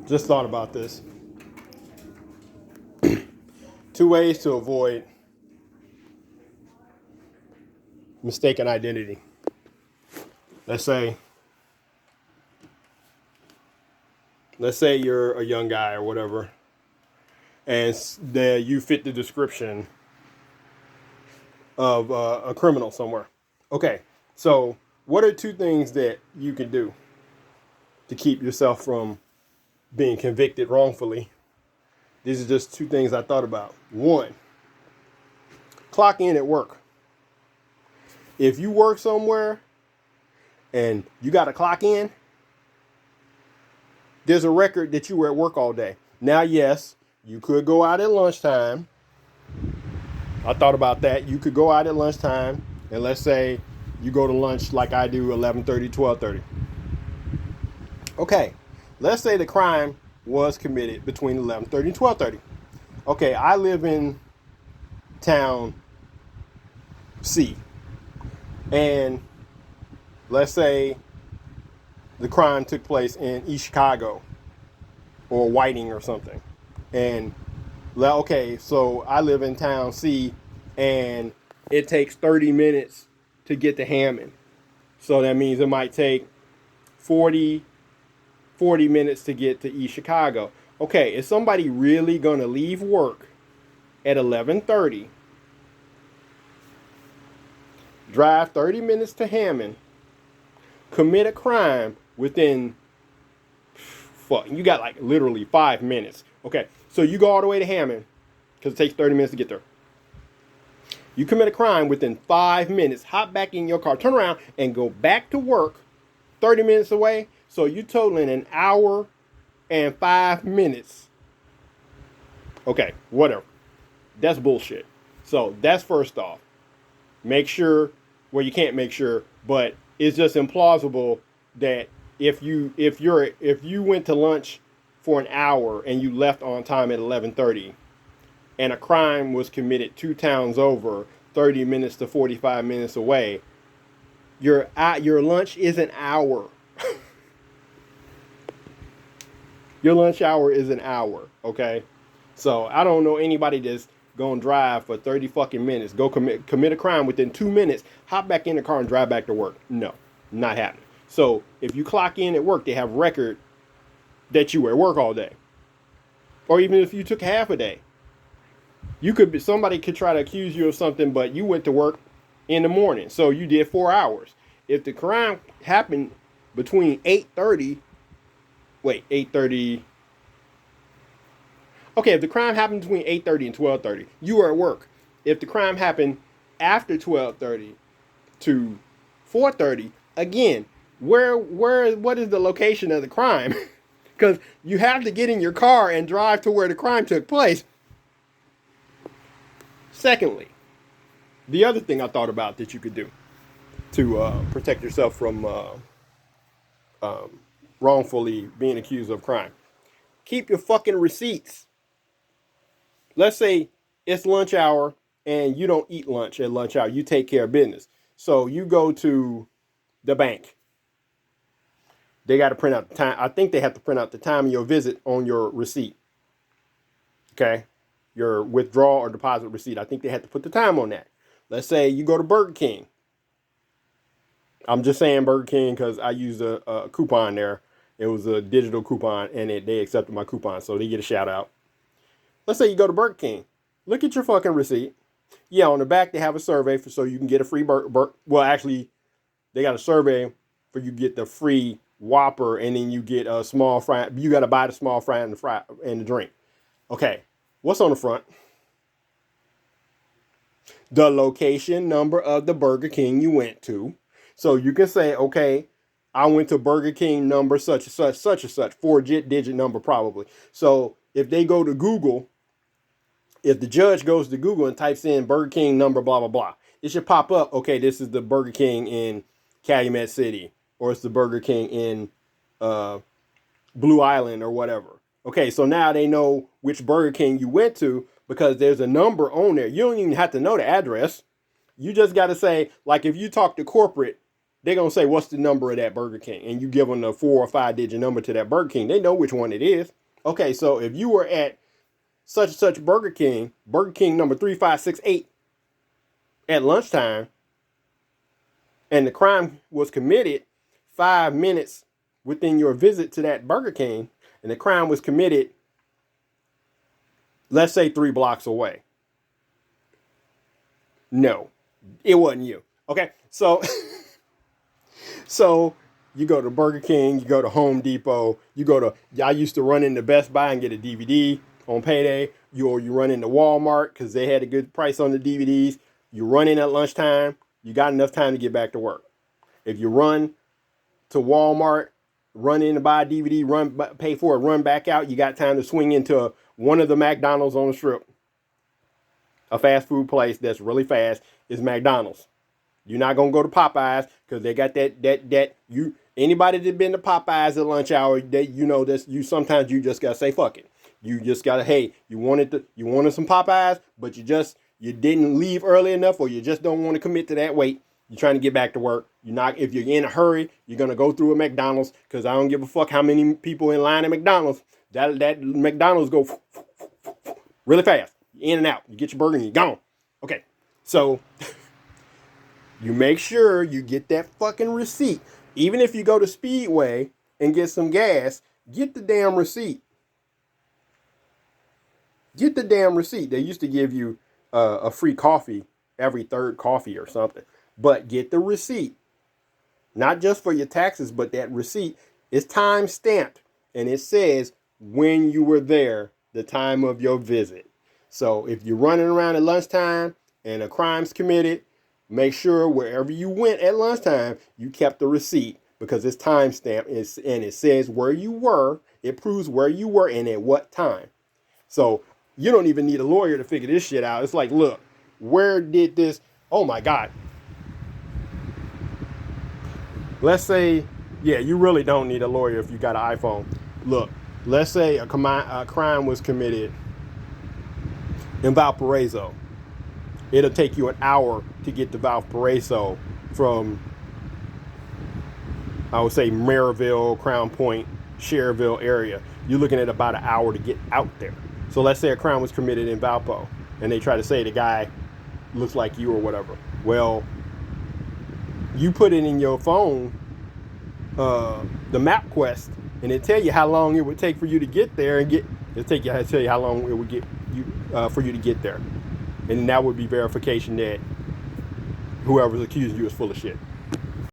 Just thought about this. Two ways to avoid mistaken identity. Let's say, you're a young guy or whatever, and that you fit the description of a criminal somewhere. Okay, so what are two things that you can do to keep yourself from being convicted wrongfully? These are just two things I thought about. One, clock in at work. If you work somewhere and you got to clock in, there's a record that you were at work all day. Now, yes, you could go out at lunchtime. I thought about that. You could go out at lunchtime, and let's say you go to lunch like I do, 11:30, 12:30. Okay, let's say the crime was committed between 11:30 and 12:30. Okay, I live in town C, and let's say the crime took place in East Chicago or Whiting or something. And okay, so I live in town C, and it takes 30 minutes to get to Hammond. So that means it might take 40 minutes to get to East Chicago. Okay, is somebody really going to leave work at 11:30, drive 30 minutes to Hammond, commit a crime within, you got like literally 5 minutes. Okay, so you go all the way to Hammond because it takes 30 minutes to get there. You commit a crime within 5 minutes, hop back in your car, turn around, and go back to work 30 minutes away. So you totaling an hour and 5 minutes. Okay, whatever. That's bullshit. So that's first off. Make sure, well, you can't make sure, but it's just implausible that if you went to lunch for an hour and you left on time at 11:30, and a crime was committed 2 towns over, 30 minutes to 45 minutes away, your lunch is an hour. Your lunch hour is an hour, okay? So I don't know anybody that's gonna drive for 30 fucking minutes, go commit a crime within 2 minutes, hop back in the car and drive back to work. No, not happening. So if you clock in at work, they have record that you were at work all day. Or even if you took half a day. Somebody could try to accuse you of something, but you went to work in the morning, so you did 4 hours. If the crime happened between 8:30, 8:30. Okay, if the crime happened between 8:30 and 12:30, you were at work. If the crime happened after 12:30 to 4:30, again, what is the location of the crime? Because you have to get in your car and drive to where the crime took place. Secondly, the other thing I thought about that you could do to protect yourself from wrongfully being accused of crime: keep your fucking receipts. Let's say it's lunch hour and you don't eat lunch at lunch hour. You take care of business. So you go to the bank. They got to print out the time. I think they have to print out the time of your visit on your receipt. Okay? Your withdrawal or deposit receipt. I think they had to put the time on that. Let's say you go to Burger King. I'm just saying Burger King because I used a coupon there. It was a digital coupon, and they accepted my coupon, so they get a shout out. Let's say you go to Burger King. Look at your fucking receipt. Yeah, on the back they have a survey so you can get a free well, actually, they got a survey for you get the free Whopper, and then you get a small fry. You got to buy the small fry and the drink. Okay, what's on the front? The location number of the Burger King you went to. So you can say, okay, I went to Burger King number such and such, 4-digit number probably. So if they go to Google, if the judge goes to Google and types in Burger King number blah, blah, blah, it should pop up, okay, this is the Burger King in Calumet City, or it's the Burger King in Blue Island or whatever. Okay, so now they know which Burger King you went to because there's a number on there. You don't even have to know the address. You just got to say, like if you talk to corporate, they're going to say, what's the number of that Burger King? And you give them the 4 or 5 digit number to that Burger King. They know which one it is. Okay, so if you were at such and such Burger King number 3568 at lunchtime, and the crime was committed 5 minutes within your visit to that Burger King, and the crime was committed, let's say 3 blocks away. No, it wasn't you. Okay, so so you go to Burger King, you go to Home Depot, I used to run into Best Buy and get a DVD on payday. You run into Walmart because they had a good price on the DVDs. You run in at lunchtime, you got enough time to get back to work. If you run to Walmart, run in to buy a DVD, pay for it, run back out, you got time to swing into one of the McDonald's on the strip. A fast food place that's really fast is McDonald's. You're not gonna go to Popeyes because they got anybody that been to Popeyes at lunch hour, sometimes you just gotta say fuck it. You just gotta, hey, you wanted some Popeyes, but you didn't leave early enough, or you just don't want to commit to that wait. You're trying to get back to work. If you're in a hurry, you're gonna go through a McDonald's because I don't give a fuck how many people in line at McDonald's. That McDonald's go really fast. You're in and out. You get your burger and you're gone. Okay, so you make sure you get that fucking receipt. Even if you go to Speedway and get some gas, get the damn receipt. Get the damn receipt. They used to give you a free coffee every third coffee or something. But get the receipt. Not just for your taxes, but that receipt is time stamped. And it says when you were there, the time of your visit. So if you're running around at lunchtime and a crime's committed, make sure wherever you went at lunchtime, you kept the receipt because it's time stamped and it says where you were. It proves where you were and at what time. So you don't even need a lawyer to figure this shit out. It's like, look, where did this? Oh my God. Let's say, yeah, you really don't need a lawyer if you got an iPhone. Look, let's say a crime was committed in Valparaiso. It'll take you an hour to get to Valparaiso from, I would say, Maryville, Crown Point, Cherville area. You're looking at about an hour to get out there. So let's say a crime was committed in Valpo, and they try to say the guy looks like you or whatever. Well, you put it in your phone, the MapQuest, and it tell you how long it would take for you to get there, and tell you how long it would get you for you to get there, and that would be verification that whoever's accusing you is full of shit.